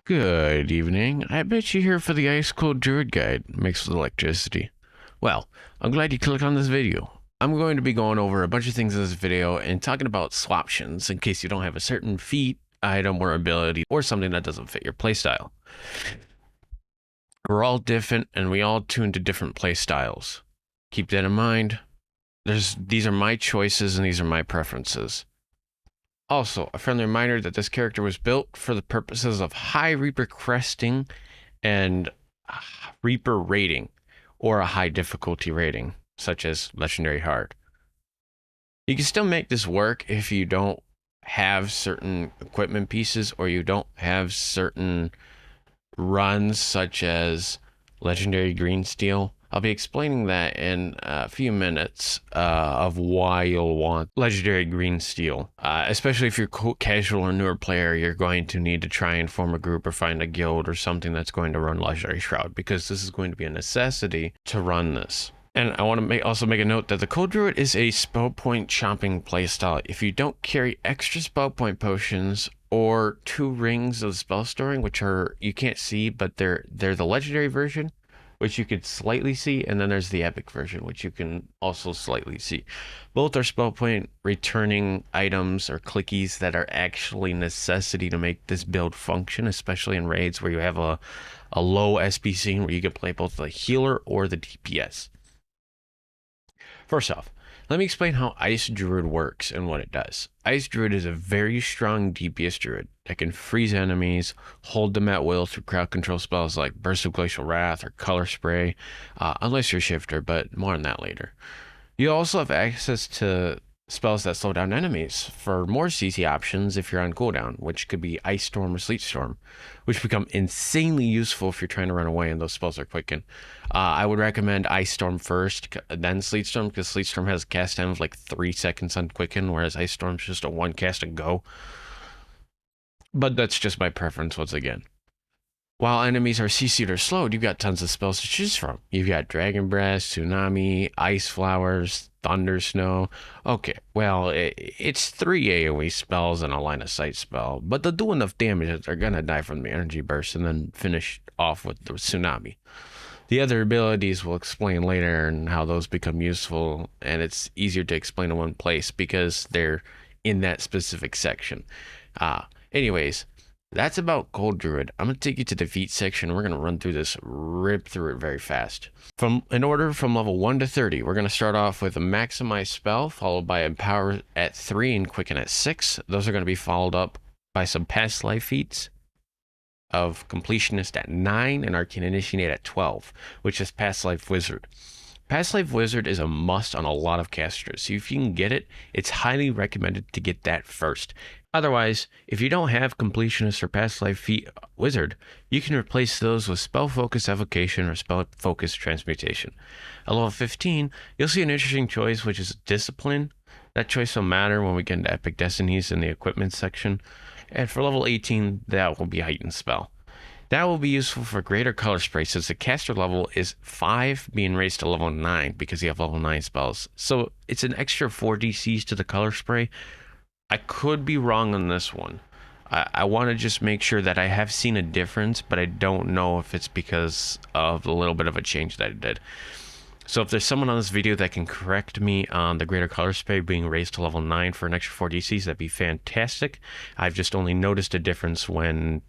Good evening. I bet you're here for the Ice Cold Druid guide mixed with electricity. Well, I'm glad you clicked on this video. I'm going to be going over a bunch of things in this video and talking about swaptions in case you don't have a certain feat, item, or ability, or something that doesn't fit your playstyle. We're all different and we all tune to different playstyles. Keep that in mind. These are my choices and these are my preferences. Also, a friendly reminder that this character was built for the purposes of high Reaper cresting and Reaper rating, or a high difficulty rating, such as Legendary Hard. You can still make this work if you don't have certain equipment pieces or you don't have certain runs, such as Legendary Green Steel. I'll be explaining that in a few minutes of why you'll want Legendary Green Steel. Especially if you're casual or newer player, you're going to need to try and form a group or find a guild or something that's going to run Legendary Shroud, because this is going to be a necessity to run this. And I want to also make a note that the Cold Druid is a spell point chomping playstyle. If you don't carry extra spell point potions or 2 rings of spell storing, which are, you can't see, but they're the legendary version, which you could slightly see, and then there's the epic version, which you can also slightly see. Both are spell point returning items or clickies that are actually necessity to make this build function, especially in raids where you have a low SP scene where you can play both the healer or the DPS. First off, let me explain how Ice Druid works and what it does. Ice Druid is a very strong DPS Druid that can freeze enemies, hold them at will through crowd control spells like Burst of Glacial Wrath or Color Spray, unless you're Shifter, but more on that later. You also have access to spells that slow down enemies for more CC options if you're on cooldown, which could be Ice Storm or Sleet Storm, which become insanely useful if you're trying to run away and those spells are quicken. I would recommend Ice Storm first, then Sleet Storm, because Sleet Storm has a cast time of like 3 seconds on quicken, whereas Ice Storm's just a 1 cast and go. But that's just my preference once again. While enemies are CC'd or slowed, you've got tons of spells to choose from. You've got Dragon Breath, Tsunami, Ice Flowers, Thunder Snow. Okay, well, it's 3 AoE spells and a line of sight spell, but they'll do enough damage that they're gonna die from the energy burst and then finish off with the Tsunami. The other abilities we'll explain later and how those become useful, and it's easier to explain in one place because they're in that specific section. Anyways, that's about Cold Druid. I'm going to take you to the feat section. We're going to run through this, rip through it very fast. In order from level 1 to 30, we're going to start off with a Maximize spell, followed by Empower at 3 and Quicken at 6. Those are going to be followed up by some Past Life feats of Completionist at 9 and Arcane Initiate at 12, which is Past Life Wizard. Past Life Wizard is a must on a lot of casters, so if you can get it, it's highly recommended to get that first. Otherwise, if you don't have Completionist or Past Life Feat Wizard, you can replace those with Spell Focus Evocation or Spell Focus Transmutation. At level 15, you'll see an interesting choice, which is Discipline. That choice will matter when we get into Epic Destinies in the equipment section. And for level 18, that will be Heightened Spell. That will be useful for greater color spray since the caster level is 5 being raised to level 9 because you have level 9 spells. So it's an extra 4 DCs to the color spray. I could be wrong on this one. I want to just make sure that I have seen a difference, but I don't know if it's because of a little bit of a change that I did. So if there's someone on this video that can correct me on the greater color spray being raised to level 9 for an extra 4 DCs, that'd be fantastic. I've just only noticed a difference when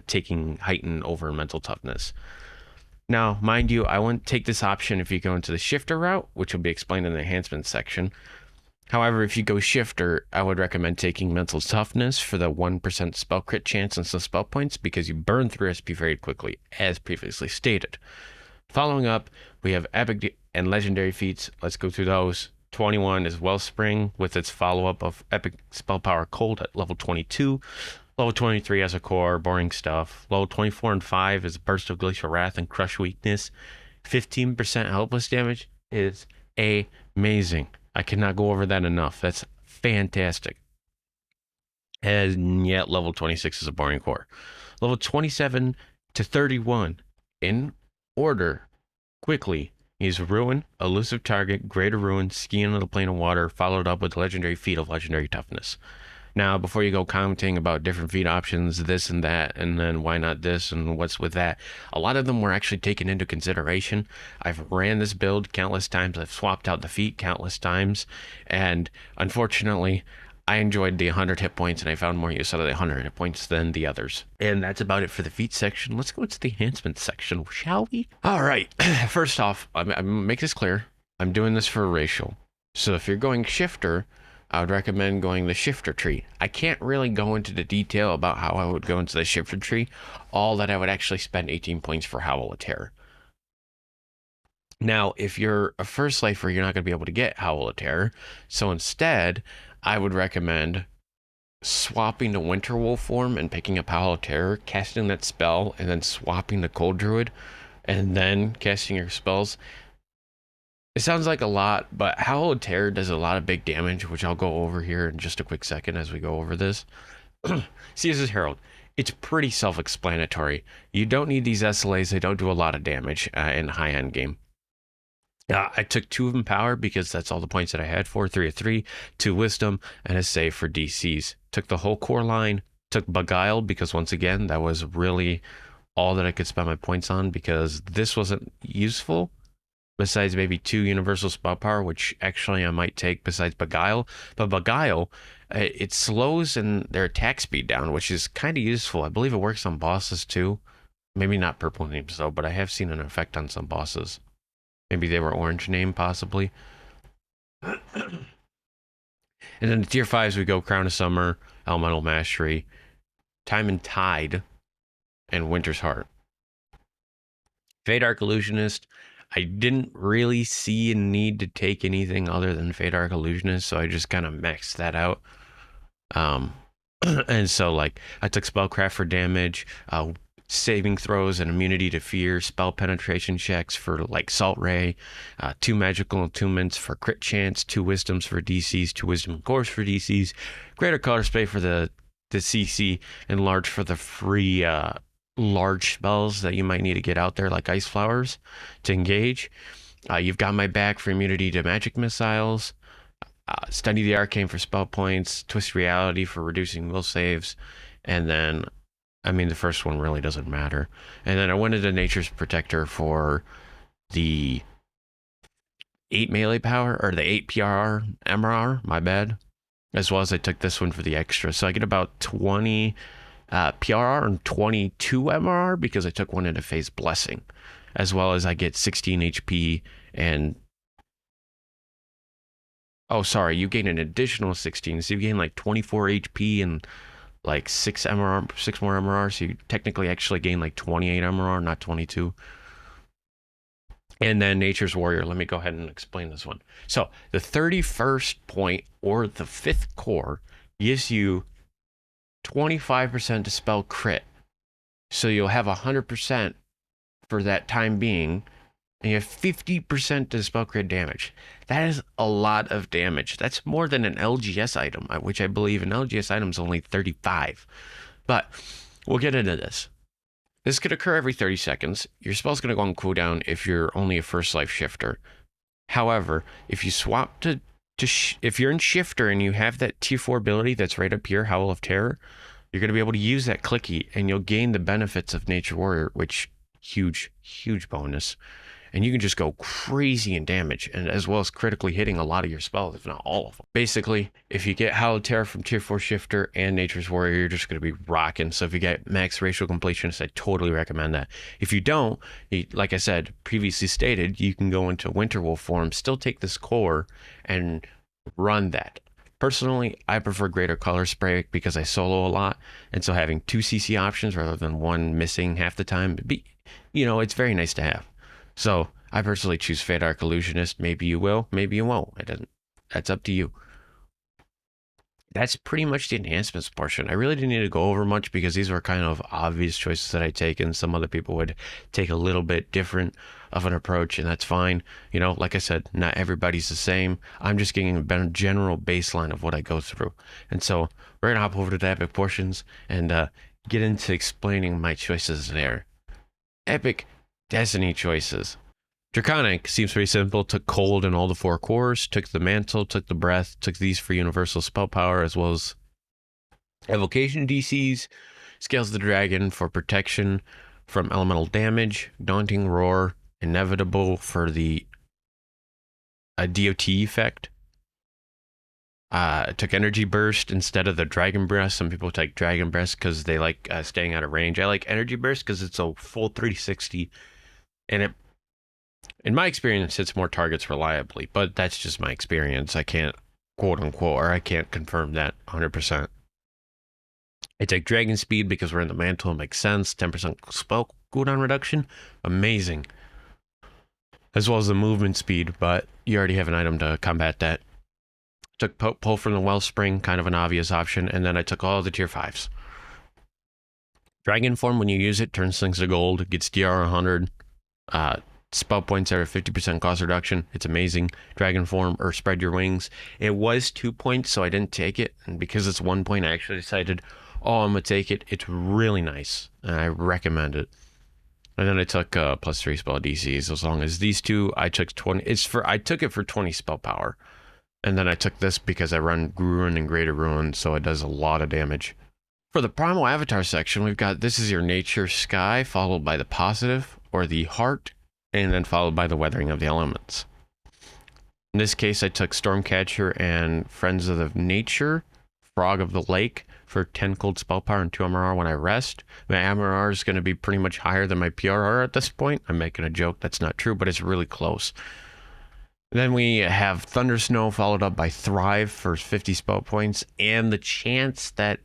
taking Heighten over Mental Toughness. Now, mind you, I wouldn't take this option if you go into the Shifter route, which will be explained in the Enhancement section. However, if you go Shifter, I would recommend taking Mental Toughness for the 1% spell crit chance and some spell points because you burn through SP very quickly, as previously stated. Following up, we have Epic and Legendary feats. Let's go through those. 21 is Wellspring with its follow-up of Epic Spell Power Cold at level 22. Level 23 has a core, boring stuff. Level 24 and 5 is Burst of Glacial Wrath and Crush Weakness. 15% helpless damage is amazing. I cannot go over that enough. That's fantastic. And yet, level 26 is a boring core. Level 27 to 31, in order, quickly, is Ruin, Elusive Target, Greater Ruin, Ski into the Plane of Water, followed up with Legendary Feat of Legendary Toughness. Now, before you go commenting about different feat options, this and that, and then why not this and what's with that, a lot of them were actually taken into consideration. I've ran this build countless times. I've swapped out the feat countless times. And unfortunately, I enjoyed the 100 hit points, and I found more use out of the 100 hit points than the others. And that's about it for the feat section. Let's go into the enhancement section, shall we? All right. First off, I'm make this clear. I'm doing this for a racial. So if you're going shifter, I would recommend going the shifter tree. I can't really go into the detail about how I would go into the shifter tree. All that I would actually spend 18 points for Howl of Terror. Now, if you're a first lifer, you're not going to be able to get Howl of Terror. So instead, I would recommend swapping to Winter Wolf form and picking up Howl of Terror, casting that spell, and then swapping to Cold Druid, and then casting your spells. It sounds like a lot, but Howl of Terror does a lot of big damage, which I'll go over here in just a quick second as we go over this. Caesar's Herald. It's pretty self-explanatory. You don't need these SLAs. They don't do a lot of damage in high-end game. I took 2 of Empower because that's all the points that I had for. 3 of 3, 2 Wisdom, and a save for DCs. Took the whole core line. Took Beguile because, once again, that was really all that I could spend my points on because this wasn't useful. Besides maybe 2 universal spell power, which actually I might take besides Beguile. But Beguile, it slows their attack speed down, which is kind of useful. I believe it works on bosses too. Maybe not purple names though, but I have seen an effect on some bosses. Maybe they were orange name, possibly. And then the tier 5s, we go Crown of Summer, Elemental Mastery, Time and Tide, and Winter's Heart. Fade Arc Illusionist. I didn't really see a need to take anything other than Fade Arc Illusionist, so I just kind of maxed that out. And so, like, I took Spellcraft for damage, saving throws and immunity to fear, spell penetration checks for, like, Salt Ray, 2 magical attunements for crit chance, 2 wisdoms for DCs, 2 wisdom cores for DCs, greater color spray for the CC, and large for the free large spells that you might need to get out there, like Ice Flowers, to engage. You've got my back for immunity to magic missiles, Study the Arcane for spell points, Twist Reality for reducing will saves, and then, I mean, the first one really doesn't matter. And then I went into Nature's Protector for the 8 melee power, or the 8 PRR, MRR, my bad, as well as I took this one for the extra. So I get about 20 PRR and 22 MRR because I took one into Phase Blessing, as well as I get 16 HP and oh, sorry, you gain an additional 16, so you gain like 24 HP and like 6 MRR, 6 more MRR, so you technically actually gain like 28 MRR, not 22. And then Nature's Warrior, let me go ahead and explain this one. So the 31st point, or the 5th core, gives you 25% to spell crit. So you'll have 100% for that time being, and you have 50% to spell crit damage. That is a lot of damage. That's more than an LGS item, which I believe an LGS item is only 35. But we'll get into this. This could occur every 30 seconds. Your spell's going to go on cooldown if you're only a first life shifter. However, if you swap to if you're in shifter and you have that tier 4 ability that's right up here, Howl of Terror, you're going to be able to use that clicky and you'll gain the benefits of Nature Warrior, which huge bonus. And you can just go crazy in damage, and as well as critically hitting a lot of your spells, if not all of them. Basically, if you get Howl of Terror from tier 4 shifter and Nature's Warrior, you're just going to be rocking. So if you get max racial completionist, I totally recommend that. If you don't, like I said, previously stated, you can go into Winter Wolf form, still take this core, and run that. Personally, I prefer greater color spray because I solo a lot, and so having 2 CC options rather than one missing half the time, it's very nice to have. So I personally choose Fade Arc Illusionist. Maybe you will, maybe you won't. That's up to you. That's pretty much the enhancements portion. I really didn't need to go over much because these were kind of obvious choices that I take, and some other people would take a little bit different of an approach, and that's fine. Like I said, not everybody's the same. I'm just getting a general baseline of what I go through. And so we're going to hop over to the epic portions and get into explaining my choices there. Epic Destiny choices. Draconic seems pretty simple. Took cold in all the 4 cores, took the mantle, took the breath, took these for universal spell power, as well as Evocation DCs, scales the dragon for protection from elemental damage, daunting roar, inevitable for the DOT effect. Took energy burst instead of the dragon breath. Some people take dragon breath because they like staying out of range. I like energy burst because it's a full 360, and it, in my experience, hits more targets reliably. But that's just my experience. I can't quote unquote, or I can't confirm that 100%. I take dragon speed because we're in the mantle. It makes sense. 10% spell cooldown reduction, amazing. As well as the movement speed, but you already have an item to combat that. Took pull from the wellspring, kind of an obvious option, and then I took all the tier 5s. Dragon form, when you use it, turns things to gold, gets DR 100, spell points are a 50% cost reduction. It's amazing. Dragon form, or spread your wings. It was 2 points, so I didn't take it, and because it's 1 point, I actually decided, oh, I'm gonna take it. It's really nice, and I recommend it. And then I took +3 spell DCs. As long as these two, I took 20. I took it for 20 spell power. And then I took this because I run Ruin and Greater Ruin, so it does a lot of damage. For the Primal Avatar section, we've got, this is your Nature Sky, followed by the Positive, or the Heart, and then followed by the Weathering of the Elements. In this case, I took Stormcatcher and Friends of the Nature, Frog of the Lake, for 10 cold spell power and 2 MRR when I rest. My MRR is going to be pretty much higher than my PRR at this point. I'm making a joke, that's not true, but it's really close. Then we have Thunder Snow followed up by Thrive for 50 spell points, and the chance that,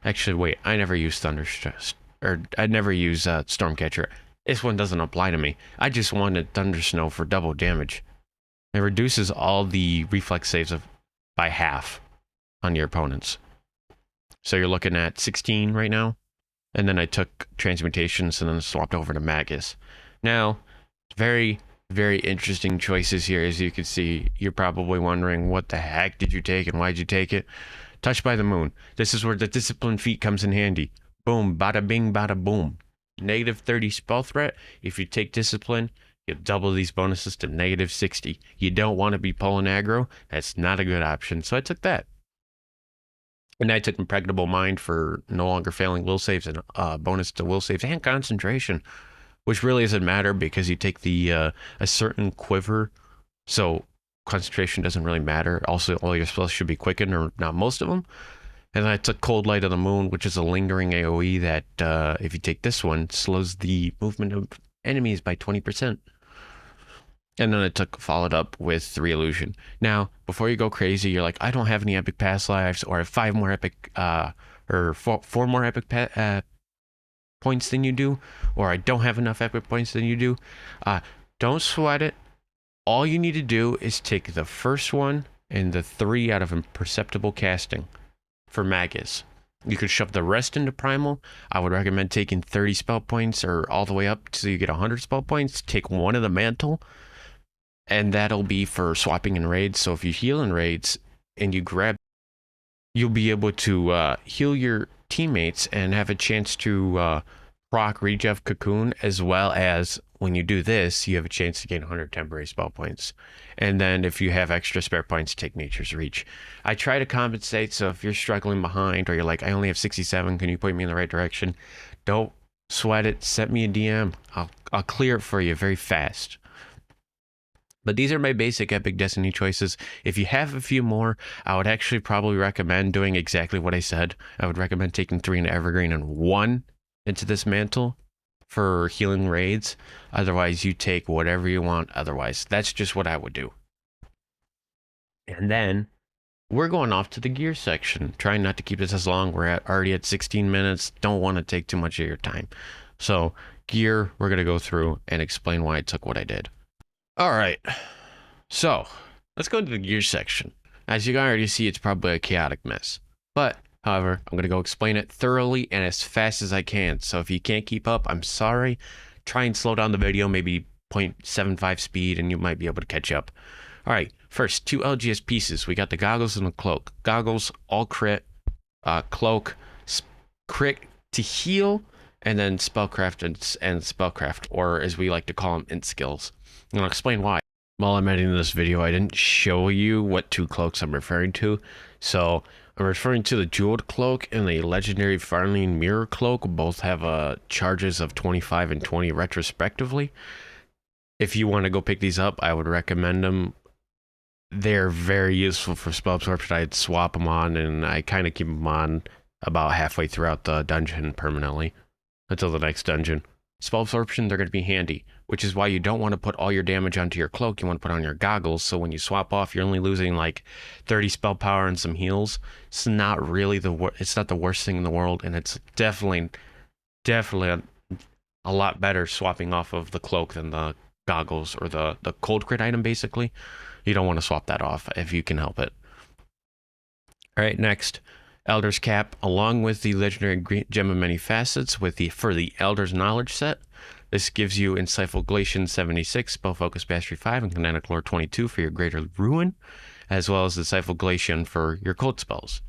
actually wait, I never use I never use Stormcatcher. This one doesn't apply to me. I just wanted Thunder Snow for double damage. It reduces all the reflex saves by half on your opponents. So you're looking at 16 right now, and then I took Transmutations and then swapped over to Magus. Now, very interesting choices here. As you can see, you're probably wondering, what the heck did you take and why'd you take it? Touched by the Moon. This is where the Discipline feat comes in handy. Boom, bada bing, bada boom. -30 spell threat. If you take Discipline, you double these bonuses to -60. You don't want to be pulling aggro. That's not a good option. So I took that. And I took Impregnable Mind for no longer failing will saves and bonus to will saves and concentration, which really doesn't matter because you take the a certain quiver, so concentration doesn't really matter. Also, all your spells should be quickened, or not most of them. And then I took Cold Light of the Moon, which is a lingering AoE that, if you take this one, slows the movement of enemies by 20%. And then I followed up with 3 Illusion. Now, before you go crazy, you're like, I don't have any epic past lives, or I have 5 more epic, or 4 more epic points than you do, or I don't have enough epic points than you do. Don't sweat it. All you need to do is take the first one and the 3 out of Imperceptible Casting for Magus. You could shove the rest into Primal. I would recommend taking 30 spell points, or all the way up so you get 100 spell points. Take 1 of the Mantle, and that'll be for swapping in raids. So if you heal in raids and you grab, you'll be able to heal your teammates and have a chance to proc Regev Cocoon, as well as when you do this, you have a chance to gain 100 temporary spell points. And then if you have extra spare points, take Nature's Reach. I try to compensate, so if you're struggling behind, or you're like, I only have 67, can you point me in the right direction? Don't sweat it, send me a DM. I'll clear it for you very fast. But these are my basic Epic Destiny choices. If you have a few more, I would actually probably recommend doing exactly what I said. I would recommend taking 3 into Evergreen and 1 into this Mantle for healing raids. Otherwise, you take whatever you want. Otherwise, that's just what I would do. And then we're going off to the gear section. Trying not to keep this as long. We're already at 16 minutes. Don't want to take too much of your time. So gear, we're going to go through and explain why I took what I did. All right, so let's go into the gear section. As you can already see, it's probably a chaotic mess. But, however, I'm going to go explain it thoroughly and as fast as I can. So if you can't keep up, I'm sorry. Try and slow down the video, maybe 0.75 speed, and you might be able to catch up. All right, first, 2 LGS pieces. We got the goggles and the cloak. Goggles, all crit. Cloak, crit to heal, and then spellcraft and spellcraft, or as we like to call them, int skills. And I'll explain why. While I'm editing this video, I didn't show you what 2 cloaks I'm referring to, so I'm referring to the Jeweled Cloak and the Legendary Farling Mirror Cloak. Both have charges of 25 and 20 retrospectively. If you want to go pick these up, I would recommend them. They're very useful for spell absorption. I'd swap them on, and I kind of keep them on about halfway throughout the dungeon permanently until the next dungeon. Spell absorption, they're going to be handy, which is why you don't want to put all your damage onto your cloak. You want to put on your goggles, so when you swap off, you're only losing like 30 spell power and some heals. It's not really it's not the worst thing in the world, and it's definitely a lot better swapping off of the cloak than the goggles or the cold crit item, basically. You don't want to swap that off if you can help it. All right, next, Elder's Cap, along with the Legendary Gem of Many Facets for the Elder's Knowledge set. This gives you Insightful Glacian 76, Spell Focus Mastery 5, and Kinetic Lore 22 for your Greater Ruin, as well as Insightful Glacian for your cold spells.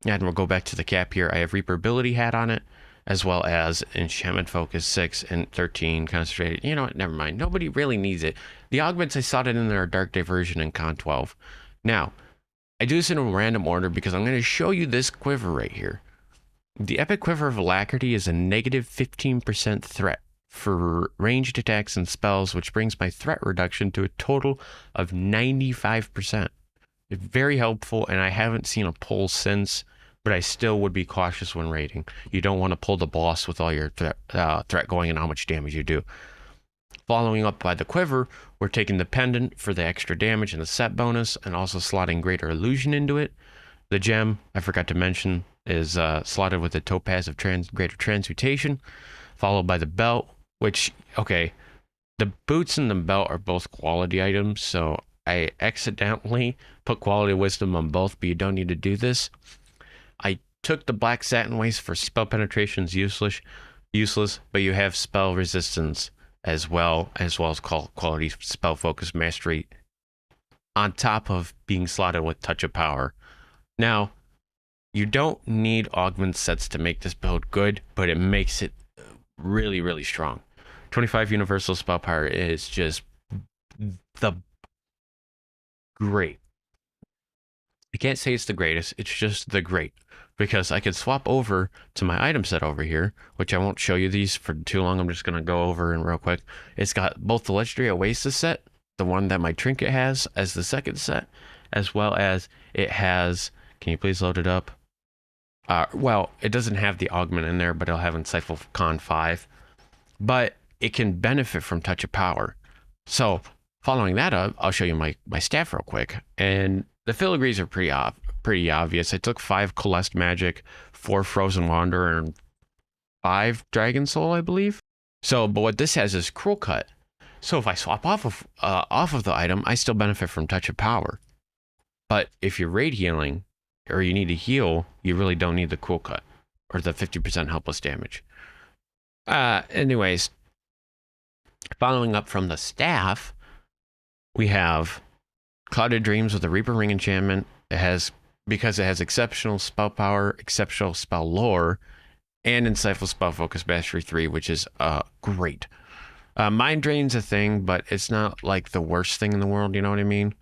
And we'll go back to the cap here. I have Reaper Ability Hat on it, as well as Enchantment Focus 6 and 13 Concentrated. You know what? Never mind. Nobody really needs it. The augments, I slotted in their Dark Diversion and Con 12. Now, I do this in a random order because I'm going to show you this quiver right here. The Epic Quiver of Alacrity is a negative 15% threat for ranged attacks and spells, which brings my threat reduction to a total of 95%. It's very helpful, and I haven't seen a pull since, but I still would be cautious when raiding. You don't want to pull the boss with all your threat going and how much damage you do. Following up by the Quiver, we're taking the Pendant for the extra damage and the set bonus, and also slotting Greater Illusion into it. The Gem, I forgot to mention, is slotted with the Topaz of Greater Transmutation, followed by the Belt, which, okay, the boots and the belt are both quality items, so I accidentally put Quality Wisdom on both, but you don't need to do this. I took the Black Satin Waist for spell penetration's useless, but you have spell resistance as well as quality spell focus mastery on top of being slotted with Touch of Power. Now, you don't need augment sets to make this build good, but it makes it really, really strong. 25 universal spell power is just the great. I can't say it's the greatest, it's just the great, because I could swap over to my item set over here, which I won't show you these for too long. I'm just going to go over and real quick. It's got both the Legendary Oasis set, the one that my trinket has as the second set, as well as it has, can you please load it up? Well, it doesn't have the augment in there, but it'll have Insightful Con 5, but it can benefit from Touch of Power. So following that up, I'll show you my staff real quick, and the filigrees are pretty obvious. I took 5 Coalesced Magic, 4 Frozen Wanderer, and 5 Dragon Soul, I believe. So, but what this has is Cruel Cut. So if I swap off of the item, I still benefit from Touch of Power. But if you're raid healing, or you need to heal, you really don't need the Cruel Cut, or the 50% helpless damage. Anyways, following up from the staff, we have Clouded Dreams with the Reaper Ring enchantment. Because it has exceptional spell power, exceptional spell lore, and Insightful Spell Focus Mastery 3, which is great. Mind Drain's a thing, but it's not like the worst thing in the world, you know what I mean?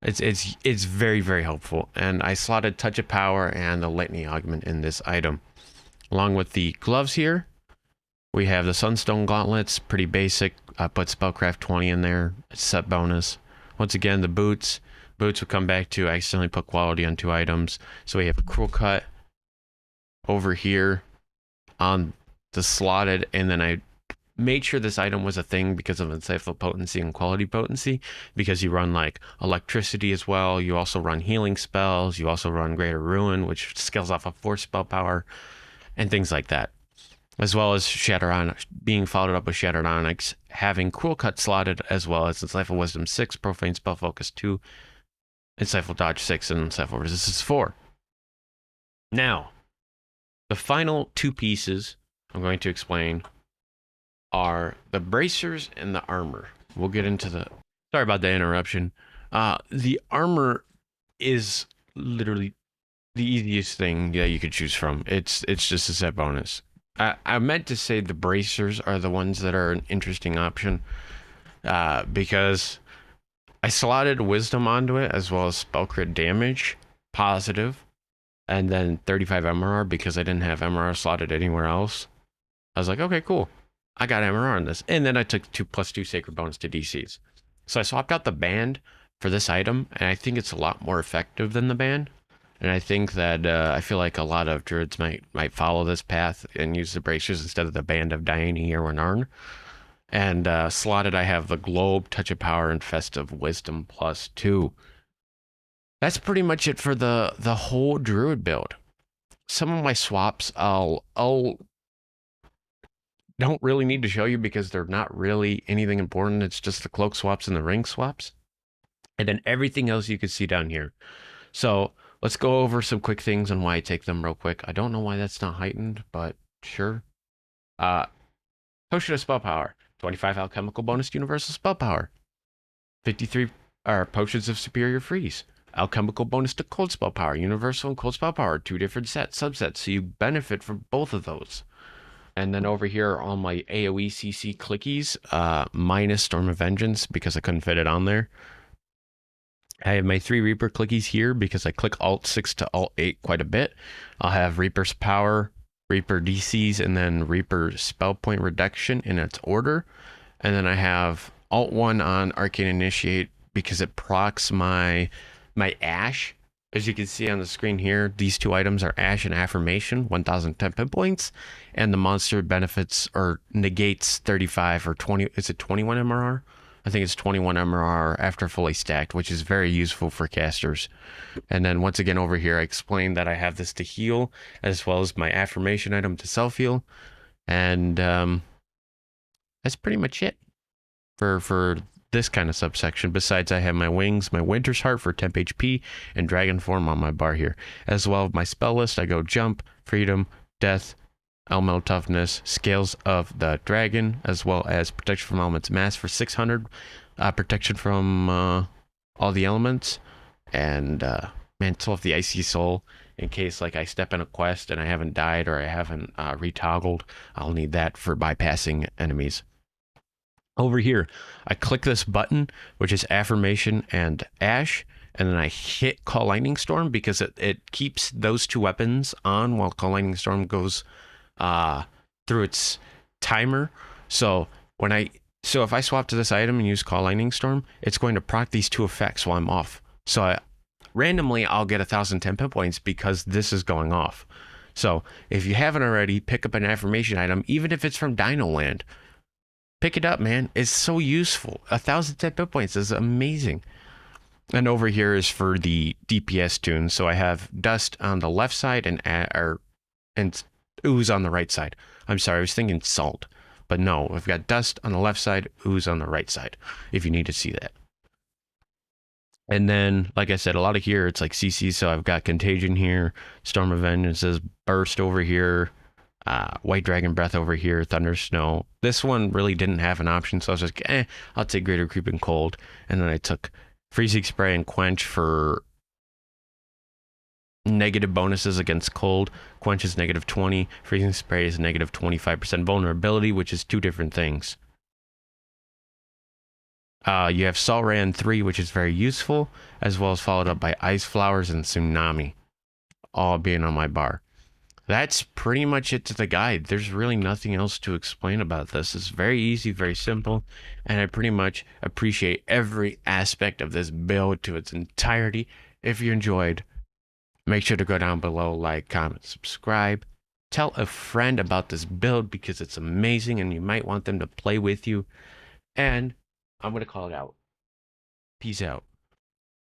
It's very, very helpful. And I slotted Touch of Power and the Litany Augment in this item. Along with the gloves here, we have the Sunstone Gauntlets, pretty basic. I put Spellcraft 20 in there, it's set bonus. Once again, the boots will come back to, I accidentally put quality on 2 items. So we have a Cruel Cut over here on the slotted, and then I made sure this item was a thing because of Insightful Potency and Quality Potency, because you run like electricity as well. You also run healing spells. You also run Greater Ruin, which scales off of 4 spell power and things like that. As well as Shattered Onyx, being followed up with Shattered Onyx, having Cruel Cut slotted, as well as Insightful Wisdom 6, Profane Spell Focus 2, Insightful Dodge 6, and Insightful Resistance 4. Now, the final 2 pieces I'm going to explain are the bracers and the armor. We'll get into the... Sorry about the interruption. The armor is literally the easiest thing that you could choose from. It's just a set bonus. I meant to say the bracers are the ones that are an interesting option, because I slotted Wisdom onto it, as well as spell crit damage, positive, and then 35 MRR because I didn't have MRR slotted anywhere else. I was like, okay, cool. I got MRR on this. And then I took 2+2 sacred bonus to DCs. So I swapped out the band for this item, and I think it's a lot more effective than the band. And I think that I feel like a lot of druids might follow this path and use the bracers instead of the band of Diane or Renarn. And slotted, I have the Globe, Touch of Power, and Festive Wisdom +2. That's pretty much it for the whole druid build. Some of my swaps I'll don't really need to show you because they're not really anything important. It's just the cloak swaps and the ring swaps. And then everything else you can see down here. So let's go over some quick things on why I take them real quick. I don't know why that's not heightened, but sure. Potion of Spell Power. 25 alchemical bonus to universal spell power. 53 potions of superior freeze. Alchemical bonus to cold spell power. Universal and cold spell power. 2 different subsets. So you benefit from both of those. And then over here are all my AoE CC clickies, minus Storm of Vengeance because I couldn't fit it on there. I have my 3 Reaper clickies here because I click Alt 6 to Alt 8 quite a bit. I'll have Reaper's Power, Reaper DCs, and then Reaper Spell Point Reduction in its order. And then I have Alt 1 on Arcane Initiate because it procs my Ash. As you can see on the screen here, these 2 items are Ash and Affirmation, 1010 pin points, and the monster benefits or negates 35 or 20, is it 21 MRR? I think it's 21 MRR after fully stacked, which is very useful for casters. And then once again over here, I explained that I have this to heal, as well as my Affirmation item to self-heal. And that's pretty much it for this kind of subsection. Besides, I have my wings, my Winter's Heart for temp HP, and Dragon Form on my bar here. As well as my spell list, I go Jump, Freedom, Death, Elemental Toughness, Scales of the Dragon, as well as Protection from Elements Mass for 600, protection from all the elements, and Mantle of the Icy Soul, in case like I step in a quest and I haven't died or I haven't retoggled. I'll need that for bypassing enemies. Over here, I click this button, which is Affirmation and Ash, and then I hit Call Lightning Storm because it keeps those 2 weapons on while Call Lightning Storm goes through its timer. So if I swap to this item and use Call Lightning Storm, it's going to proc these 2 effects while I'm off. So randomly, I'll get 1,010 pin points because this is going off. So if you haven't already, pick up an Affirmation item, even if it's from Dino Land. Pick it up, man. It's so useful. 1,010 pin points is amazing. And over here is for the DPS tunes. So I have Dust on the left side and Ooze on the right side. I'm sorry, I was thinking Salt. But no, I've got Dust on the left side, Ooze on the right side, if you need to see that. And then, like I said, a lot of here, it's like CC. So I've got Contagion here, Storm of Vengeance, Burst over here, White Dragon Breath over here, Thunder Snow. This one really didn't have an option, so I was just I'll take Greater Creeping Cold. And then I took Freezing Spray and Quench for negative bonuses against cold. Quench is -20. Freezing Spray is -25% vulnerability, which is 2 different things. You have Salt Ray and 3, which is very useful, as well as followed up by Ice Flowers and Tsunami, all being on my bar. That's pretty much it to the guide. There's really nothing else to explain about this. It's very easy, very simple, and I pretty much appreciate every aspect of this build to its entirety. If you enjoyed, make sure to go down below, like, comment, subscribe. Tell a friend about this build because it's amazing and you might want them to play with you. And I'm going to call it out. Peace out.